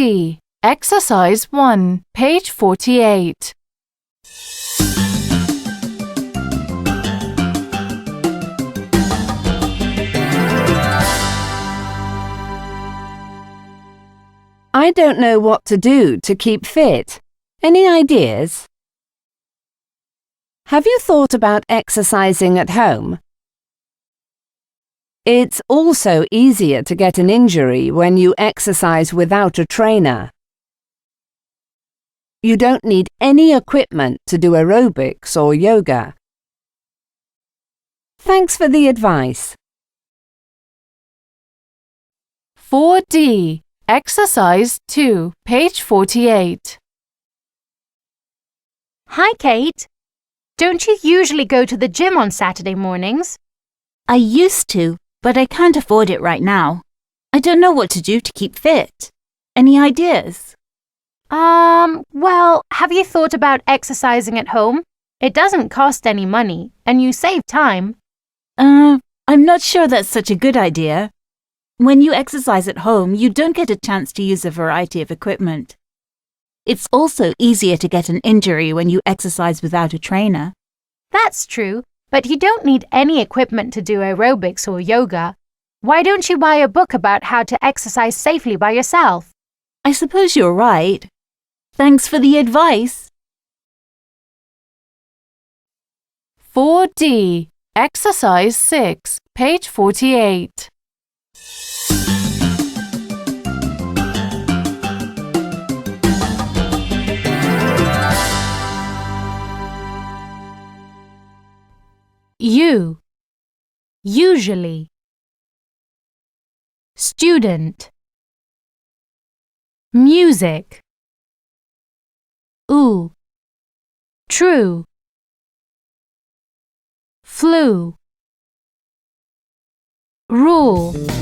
4D. Exercise 1, page 48. I don't know what to do to keep fit. Any ideas? Have you thought about exercising at home? It's also easier to get an injury when you exercise without a trainer. You don't need any equipment to do aerobics or yoga. Thanks for the advice. 4D. Exercise 2, page 48. Hi, Kate. Don't you usually go to the gym on Saturday mornings? I used to, but I can't afford it right now. I don't know what to do to keep fit. Any ideas? Well, have you thought about exercising at home? It doesn't cost any money, and you save time. I'm not sure that's such a good idea. When you exercise at home, you don't get a chance to use a variety of equipment. It's also easier to get an injury when you exercise without a trainer. That's true, but you don't need any equipment to do aerobics or yoga. Why don't you buy a book about how to exercise safely by yourself? I suppose you're right. Thanks for the advice. 4D. Exercise 6, page 48. U. Usually. Student. Music. Oo. True. Flu. Rule.